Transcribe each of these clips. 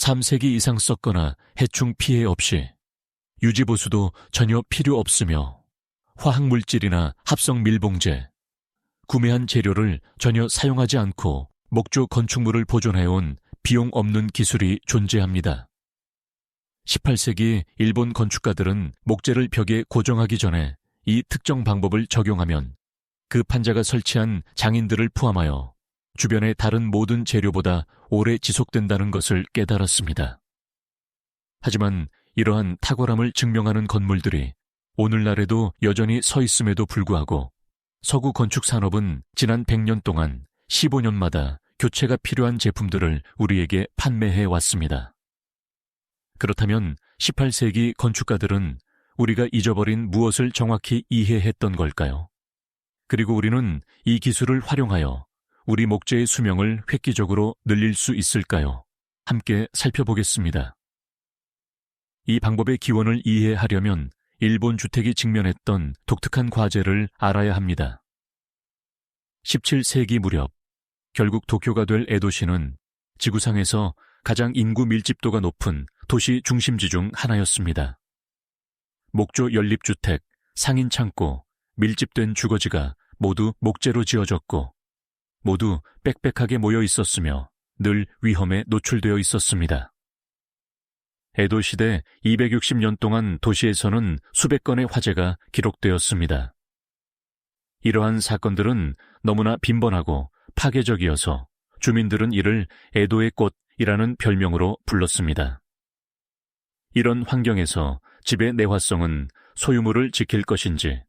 3세기 이상 썼거나 해충 피해 없이 유지보수도 전혀 필요 없으며 화학물질이나 합성 밀봉제, 구매한 재료를 전혀 사용하지 않고 목조 건축물을 보존해온 비용 없는 기술이 존재합니다. 18세기 일본 건축가들은 목재를 벽에 고정하기 전에 이 특정 방법을 적용하면 그 판자가 설치한 장인들을 포함하여 주변의 다른 모든 재료보다 오래 지속된다는 것을 깨달았습니다. 하지만 이러한 탁월함을 증명하는 건물들이 오늘날에도 여전히 서 있음에도 불구하고 서구 건축 산업은 지난 100년 동안 15년마다 교체가 필요한 제품들을 우리에게 판매해 왔습니다. 그렇다면 18세기 건축가들은 우리가 잊어버린 무엇을 정확히 이해했던 걸까요? 그리고 우리는 이 기술을 활용하여 우리 목재의 수명을 획기적으로 늘릴 수 있을까요? 함께 살펴보겠습니다. 이 방법의 기원을 이해하려면 일본 주택이 직면했던 독특한 과제를 알아야 합니다. 17세기 무렵, 결국 도쿄가 될 에도시는 지구상에서 가장 인구 밀집도가 높은 도시 중심지 중 하나였습니다. 목조 연립주택, 상인 창고, 밀집된 주거지가 모두 목재로 지어졌고 모두 빽빽하게 모여 있었으며 늘 위험에 노출되어 있었습니다. 에도 시대 260년 동안 도시에서는 수백 건의 화재가 기록되었습니다. 이러한 사건들은 너무나 빈번하고 파괴적이어서 주민들은 이를 에도의 꽃이라는 별명으로 불렀습니다. 이런 환경에서 집의 내화성은 소유물을 지킬 것인지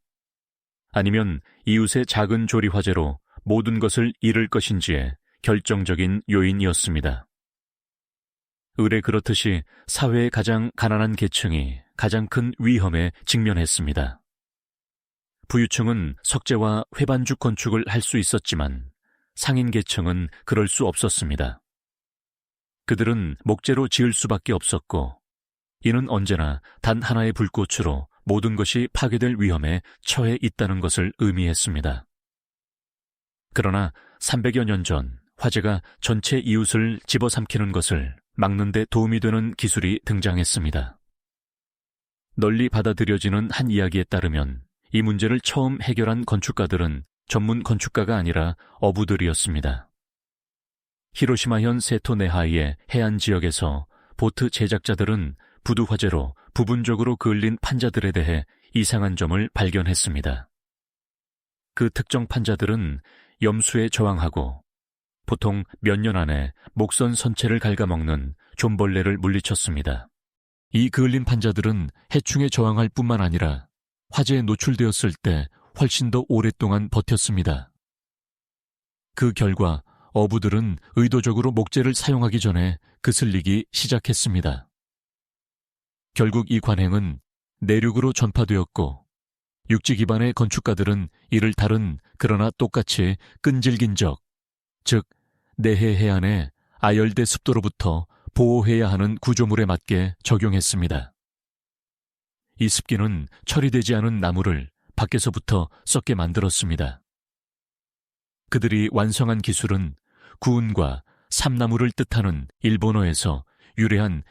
아니면 이웃의 작은 조리 화재로 모든 것을 잃을 것인지의 결정적인 요인이었습니다. 의례 그렇듯이 사회의 가장 가난한 계층이 가장 큰 위험에 직면했습니다. 부유층은 석재와 회반죽 건축을 할 수 있었지만 상인 계층은 그럴 수 없었습니다. 그들은 목재로 지을 수밖에 없었고 이는 언제나 단 하나의 불꽃으로 모든 것이 파괴될 위험에 처해 있다는 것을 의미했습니다. 그러나 300여 년 전 화재가 전체 이웃을 집어삼키는 것을 막는 데 도움이 되는 기술이 등장했습니다. 널리 받아들여지는 한 이야기에 따르면 이 문제를 처음 해결한 건축가들은 전문 건축가가 아니라 어부들이었습니다. 히로시마현 세토네하이의 해안 지역에서 보트 제작자들은 부두 화재로 부분적으로 그을린 판자들에 대해 이상한 점을 발견했습니다. 그 특정 판자들은 염수에 저항하고 보통 몇 년 안에 목선 선체를 갉아먹는 좀벌레를 물리쳤습니다. 이 그을린 판자들은 해충에 저항할 뿐만 아니라 화재에 노출되었을 때 훨씬 더 오랫동안 버텼습니다. 그 결과 어부들은 의도적으로 목재를 사용하기 전에 그슬리기 시작했습니다. 결국 이 관행은 내륙으로 전파되었고 육지 기반의 건축가들은 이를 다른 그러나 똑같이 끈질긴 적, 즉 내해 해안의 아열대 습도로부터 보호해야 하는 구조물에 맞게 적용했습니다. 이 습기는 처리되지 않은 나무를 밖에서부터 썩게 만들었습니다. 그들이 완성한 기술은 구운과 삼나무를 뜻하는 일본어에서 유래한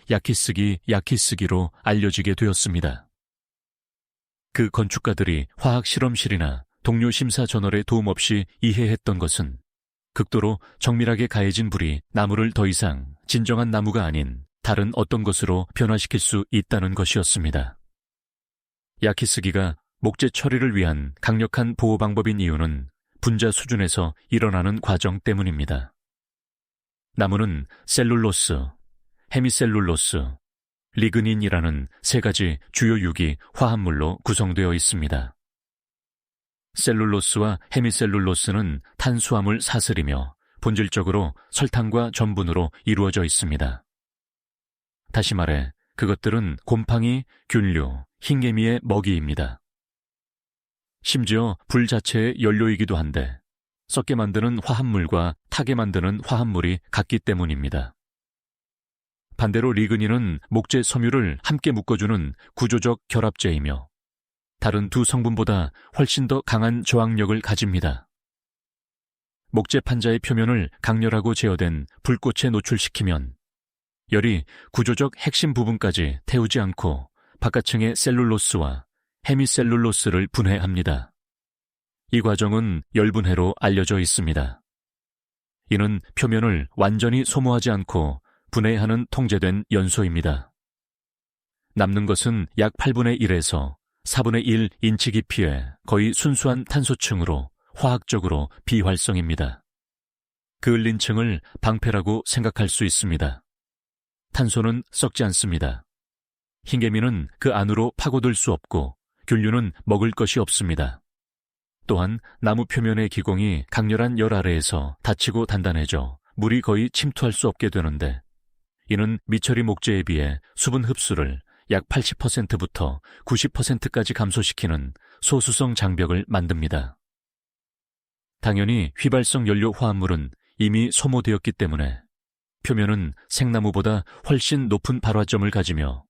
야키스기로 알려지게 되었습니다. 그 건축가들이 화학 실험실이나 동료 심사 저널의 도움 없이 이해했던 것은 극도로 정밀하게 가해진 불이 나무를 더 이상 진정한 나무가 아닌 다른 어떤 것으로 변화시킬 수 있다는 것이었습니다. 야키스기가 목재 처리를 위한 강력한 보호 방법인 이유는 분자 수준에서 일어나는 과정 때문입니다. 나무는 셀룰로스, 헤미셀룰로스, 리그닌이라는 세 가지 주요 유기 화합물로 구성되어 있습니다. 셀룰로스와 헤미셀룰로스는 탄수화물 사슬이며 본질적으로 설탕과 전분으로 이루어져 있습니다. 다시 말해 그것들은 곰팡이, 균류, 흰개미의 먹이입니다. 심지어 불 자체의 연료이기도 한데 썩게 만드는 화합물과 타게 만드는 화합물이 같기 때문입니다. 반대로 리그닌은 목재 섬유를 함께 묶어주는 구조적 결합제이며 다른 두 성분보다 훨씬 더 강한 저항력을 가집니다. 목재 판자의 표면을 강렬하고 제어된 불꽃에 노출시키면 열이 구조적 핵심 부분까지 태우지 않고 바깥층의 셀룰로스와 헤미셀룰로스를 분해합니다. 이 과정은 열분해로 알려져 있습니다. 이는 표면을 완전히 소모하지 않고 분해하는 통제된 연소입니다. 남는 것은 약 8분의 1에서 4분의 1 인치 깊이의 거의 순수한 탄소층으로 화학적으로 비활성입니다. 그을린 층을 방패라고 생각할 수 있습니다. 탄소는 썩지 않습니다. 흰개미는 그 안으로 파고들 수 없고 균류는 먹을 것이 없습니다. 또한 나무 표면의 기공이 강렬한 열 아래에서 닫히고 단단해져 물이 거의 침투할 수 없게 되는데, 이는 미처리 목재에 비해 수분 흡수를 약 80%부터 90%까지 감소시키는 소수성 장벽을 만듭니다. 당연히 휘발성 연료 화합물은 이미 소모되었기 때문에 표면은 생나무보다 훨씬 높은 발화점을 가지며,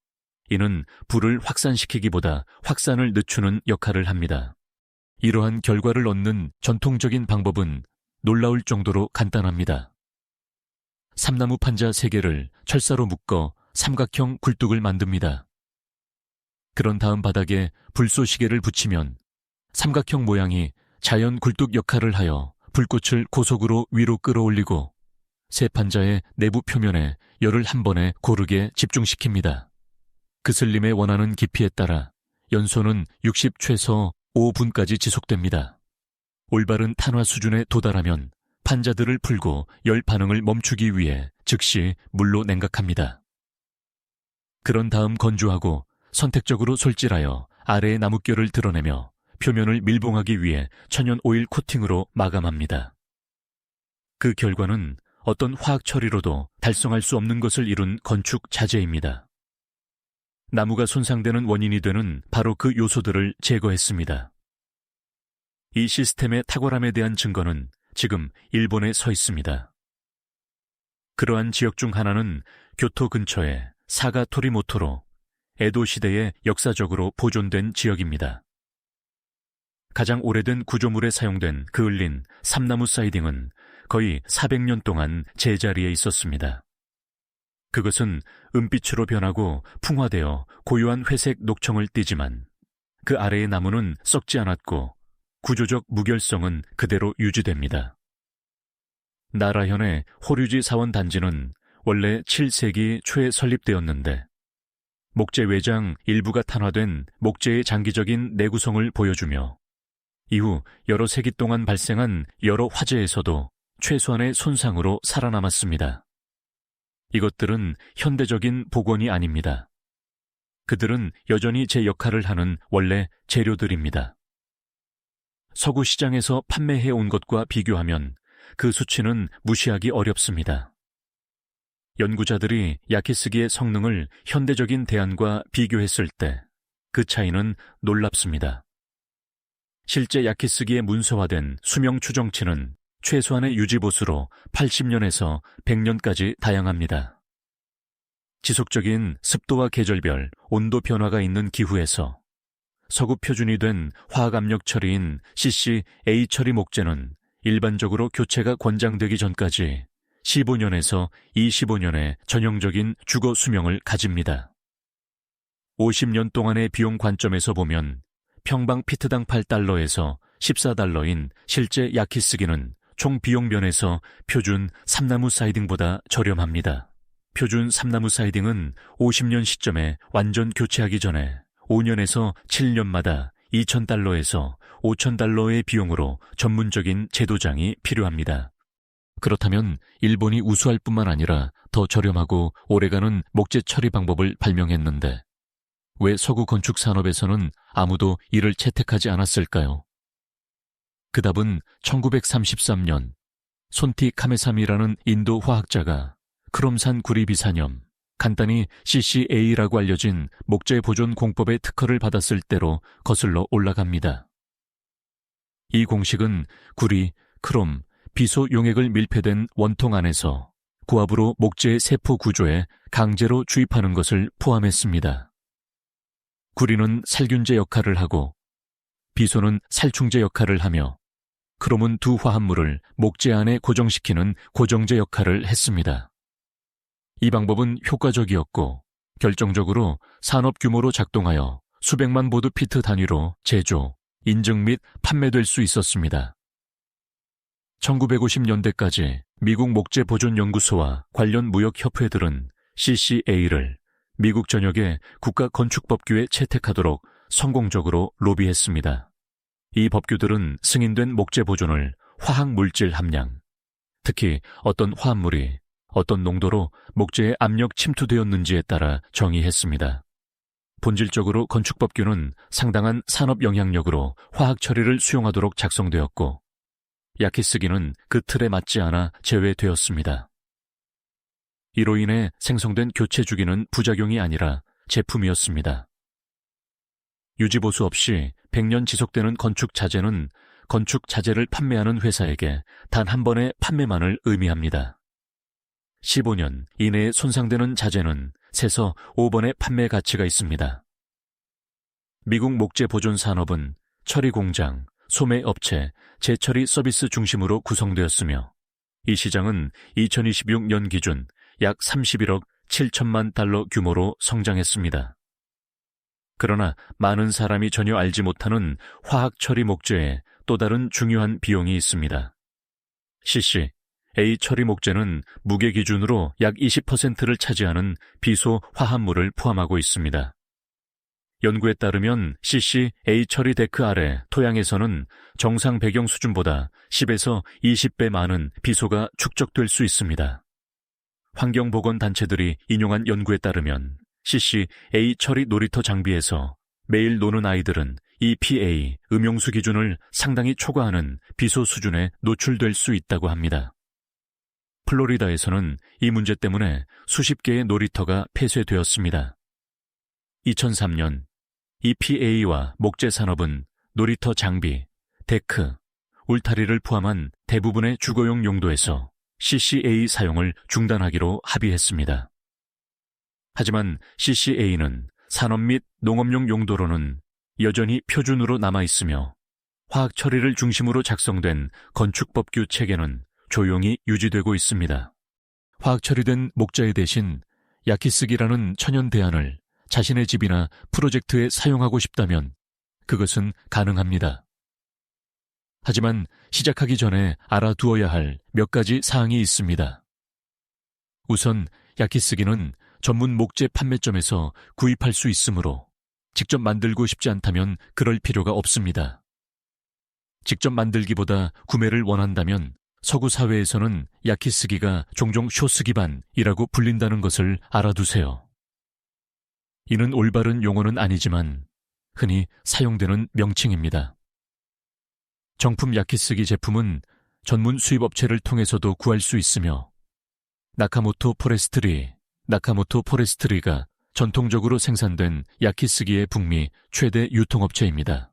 이는 불을 확산시키기보다 확산을 늦추는 역할을 합니다. 이러한 결과를 얻는 전통적인 방법은 놀라울 정도로 간단합니다. 삼나무 판자 3개를 철사로 묶어 삼각형 굴뚝을 만듭니다. 그런 다음 바닥에 불쏘시개를 붙이면 삼각형 모양이 자연 굴뚝 역할을 하여 불꽃을 고속으로 위로 끌어올리고 새 판자의 내부 표면에 열을 한 번에 고르게 집중시킵니다. 그슬림에 원하는 깊이에 따라 연소는 60 최소 5분까지 지속됩니다. 올바른 탄화 수준에 도달하면 판자들을 풀고 열 반응을 멈추기 위해 즉시 물로 냉각합니다. 그런 다음 건조하고 선택적으로 솔질하여 아래의 나뭇결을 드러내며 표면을 밀봉하기 위해 천연 오일 코팅으로 마감합니다. 그 결과는 어떤 화학 처리로도 달성할 수 없는 것을 이룬 건축 자재입니다. 나무가 손상되는 원인이 되는 바로 그 요소들을 제거했습니다. 이 시스템의 탁월함에 대한 증거는 지금 일본에 서 있습니다. 그러한 지역 중 하나는 교토 근처의 사가 토리모토로 에도 시대에 역사적으로 보존된 지역입니다. 가장 오래된 구조물에 사용된 그을린 삼나무 사이딩은 거의 400년 동안 제자리에 있었습니다. 그것은 은빛으로 변하고 풍화되어 고요한 회색 녹청을 띠지만 그 아래의 나무는 썩지 않았고 구조적 무결성은 그대로 유지됩니다. 나라현의 호류지 사원 단지는 원래 7세기 초에 설립되었는데 목재 외장 일부가 탄화된 목재의 장기적인 내구성을 보여주며 이후 여러 세기 동안 발생한 여러 화재에서도 최소한의 손상으로 살아남았습니다. 이것들은 현대적인 복원이 아닙니다. 그들은 여전히 제 역할을 하는 원래 재료들입니다. 서구 시장에서 판매해온 것과 비교하면 그 수치는 무시하기 어렵습니다. 연구자들이 야키스기의 성능을 현대적인 대안과 비교했을 때 그 차이는 놀랍습니다. 실제 야키스기에 문서화된 수명 추정치는 최소한의 유지보수로 80년에서 100년까지 다양합니다. 지속적인 습도와 계절별 온도 변화가 있는 기후에서 서구 표준이 된 화학압력 처리인 CCA 처리 목재는 일반적으로 교체가 권장되기 전까지 15년에서 25년의 전형적인 주거 수명을 가집니다. 50년 동안의 비용 관점에서 보면 평방 피트당 8달러에서 14달러인 실제 야키스기는 총 비용 면에서 표준 삼나무 사이딩보다 저렴합니다. 표준 삼나무 사이딩은 50년 시점에 완전 교체하기 전에 5년에서 7년마다 2,000달러에서 5,000달러의 비용으로 전문적인 제도장이 필요합니다. 그렇다면 일본이 우수할 뿐만 아니라 더 저렴하고 오래가는 목재 처리 방법을 발명했는데 왜 서구 건축 산업에서는 아무도 이를 채택하지 않았을까요? 그 답은 1933년 손티 카메삼이라는 인도 화학자가 크롬산 구리 비산염, 간단히 CCA라고 알려진 목재 보존 공법의 특허를 받았을 때로 거슬러 올라갑니다. 이 공식은 구리, 크롬, 비소 용액을 밀폐된 원통 안에서 고압으로 목재의 세포 구조에 강제로 주입하는 것을 포함했습니다. 구리는 살균제 역할을 하고 비소는 살충제 역할을 하며 크롬은 두 화합물을 목재 안에 고정시키는 고정제 역할을 했습니다. 이 방법은 효과적이었고 결정적으로 산업 규모로 작동하여 수백만 보드피트 단위로 제조, 인증 및 판매될 수 있었습니다. 1950년대까지 미국 목재보존연구소와 관련 무역협회들은 CCA를 미국 전역의 국가건축법규에 채택하도록 성공적으로 로비했습니다. 이 법규들은 승인된 목재 보존을 화학물질 함량, 특히 어떤 화합물이 어떤 농도로 목재에 압력 침투되었는지에 따라 정의했습니다. 본질적으로 건축법규는 상당한 산업 영향력으로 화학 처리를 수용하도록 작성되었고 야키스기는 그 틀에 맞지 않아 제외되었습니다. 이로 인해 생성된 교체 주기는 부작용이 아니라 제품이었습니다. 유지보수 없이 100년 지속되는 건축 자재는 건축 자재를 판매하는 회사에게 단 한 번의 판매만을 의미합니다. 15년 이내에 손상되는 자재는 세서 5번의 판매 가치가 있습니다. 미국 목재 보존 산업은 처리 공장, 소매 업체, 재처리 서비스 중심으로 구성되었으며 이 시장은 2026년 기준 약 31억 7천만 달러 규모로 성장했습니다. 그러나 많은 사람이 전혀 알지 못하는 화학 처리 목재에 또 다른 중요한 비용이 있습니다. CCA 처리 목재는 무게 기준으로 약 20%를 차지하는 비소 화합물을 포함하고 있습니다. 연구에 따르면 CCA 처리 데크 아래 토양에서는 정상 배경 수준보다 10에서 20배 많은 비소가 축적될 수 있습니다. 환경보건단체들이 인용한 연구에 따르면 CCA 처리 놀이터 장비에서 매일 노는 아이들은 EPA 음용수 기준을 상당히 초과하는 비소 수준에 노출될 수 있다고 합니다. 플로리다에서는 이 문제 때문에 수십 개의 놀이터가 폐쇄되었습니다. 2003년 EPA와 목재 산업은 놀이터 장비, 데크, 울타리를 포함한 대부분의 주거용 용도에서 CCA 사용을 중단하기로 합의했습니다. 하지만 CCA는 산업 및 농업용 용도로는 여전히 표준으로 남아있으며 화학 처리를 중심으로 작성된 건축법규 체계는 조용히 유지되고 있습니다. 화학 처리된 목재의 대신 야키스기라는 천연 대안을 자신의 집이나 프로젝트에 사용하고 싶다면 그것은 가능합니다. 하지만 시작하기 전에 알아두어야 할 몇 가지 사항이 있습니다. 우선 야키스기는 전문 목재 판매점에서 구입할 수 있으므로 직접 만들고 싶지 않다면 그럴 필요가 없습니다. 직접 만들기보다 구매를 원한다면 서구 사회에서는 야키스기가 종종 쇼스기반이라고 불린다는 것을 알아두세요. 이는 올바른 용어는 아니지만 흔히 사용되는 명칭입니다. 정품 야키스기 제품은 전문 수입업체를 통해서도 구할 수 있으며 나카모토 포레스트리가 전통적으로 생산된 야키스기의 북미 최대 유통업체입니다.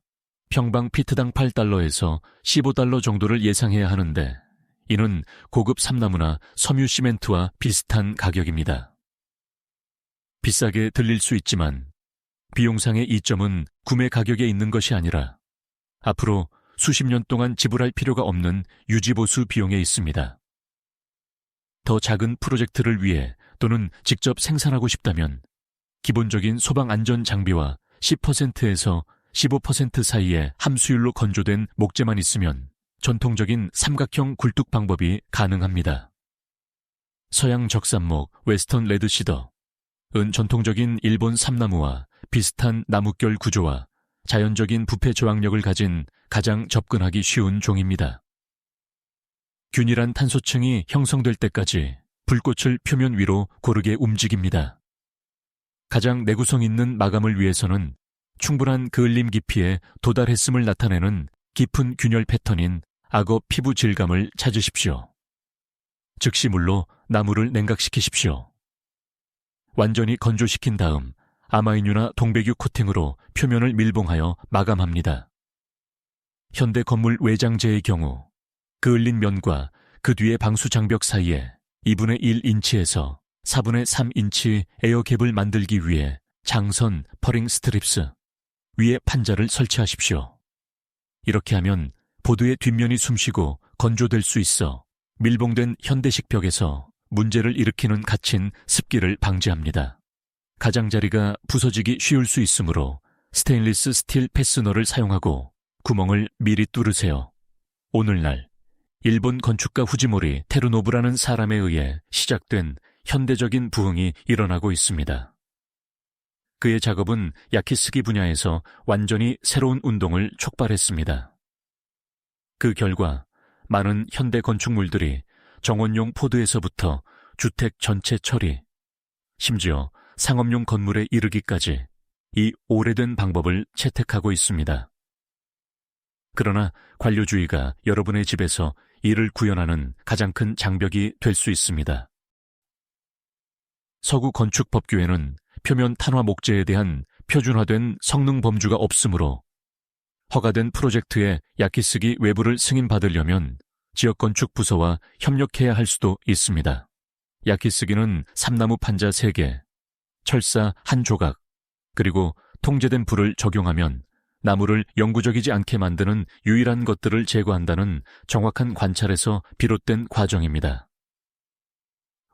평방 피트당 $8에서 $15 정도를 예상해야 하는데 이는 고급 삼나무나 섬유 시멘트와 비슷한 가격입니다. 비싸게 들릴 수 있지만 비용상의 이점은 구매 가격에 있는 것이 아니라 앞으로 수십 년 동안 지불할 필요가 없는 유지보수 비용에 있습니다. 더 작은 프로젝트를 위해 또는 직접 생산하고 싶다면 기본적인 소방안전 장비와 10%에서 15% 사이의 함수율로 건조된 목재만 있으면 전통적인 삼각형 굴뚝 방법이 가능합니다. 서양 적산목 웨스턴 레드시더은 전통적인 일본 삼나무와 비슷한 나뭇결 구조와 자연적인 부패 저항력을 가진 가장 접근하기 쉬운 종입니다. 균일한 탄소층이 형성될 때까지 불꽃을 표면 위로 고르게 움직입니다. 가장 내구성 있는 마감을 위해서는 충분한 그을림 깊이에 도달했음을 나타내는 깊은 균열 패턴인 악어 피부 질감을 찾으십시오. 즉시 물로 나무를 냉각시키십시오. 완전히 건조시킨 다음 아마이뉴나 동백유 코팅으로 표면을 밀봉하여 마감합니다. 현대 건물 외장재의 경우 그을린 면과 그 뒤의 방수 장벽 사이에 2분의 1인치에서 4분의 3인치 에어갭을 만들기 위해 장선, 퍼링 스트립스, 위에 판자를 설치하십시오. 이렇게 하면 보드의 뒷면이 숨쉬고 건조될 수 있어 밀봉된 현대식 벽에서 문제를 일으키는 갇힌 습기를 방지합니다. 가장자리가 부서지기 쉬울 수 있으므로 스테인리스 스틸 패스너를 사용하고 구멍을 미리 뚫으세요. 오늘날 일본 건축가 후지모리 테루노부라는 사람에 의해 시작된 현대적인 부흥이 일어나고 있습니다. 그의 작업은 야키스기 분야에서 완전히 새로운 운동을 촉발했습니다. 그 결과 많은 현대 건축물들이 정원용 포드에서부터 주택 전체 처리, 심지어 상업용 건물에 이르기까지 이 오래된 방법을 채택하고 있습니다. 그러나 관료주의가 여러분의 집에서 이를 구현하는 가장 큰 장벽이 될 수 있습니다. 서구 건축법규에는 표면 탄화 목재에 대한 표준화된 성능 범주가 없으므로 허가된 프로젝트에 야키스기 외부를 승인받으려면 지역건축 부서와 협력해야 할 수도 있습니다. 야키스기는 삼나무 판자 3개, 철사 1조각, 그리고 통제된 불을 적용하면 나무를 영구적이지 않게 만드는 유일한 것들을 제거한다는 정확한 관찰에서 비롯된 과정입니다.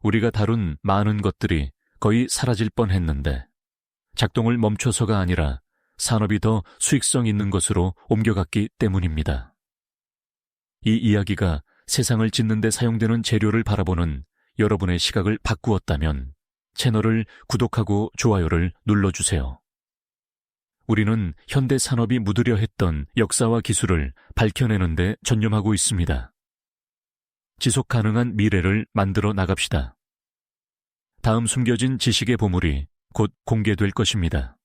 우리가 다룬 많은 것들이 거의 사라질 뻔했는데 작동을 멈춰서가 아니라 산업이 더 수익성 있는 것으로 옮겨갔기 때문입니다. 이 이야기가 세상을 짓는 데 사용되는 재료를 바라보는 여러분의 시각을 바꾸었다면 채널을 구독하고 좋아요를 눌러주세요. 우리는 현대 산업이 묻으려 했던 역사와 기술을 밝혀내는 데 전념하고 있습니다. 지속 가능한 미래를 만들어 나갑시다. 다음 숨겨진 지식의 보물이 곧 공개될 것입니다.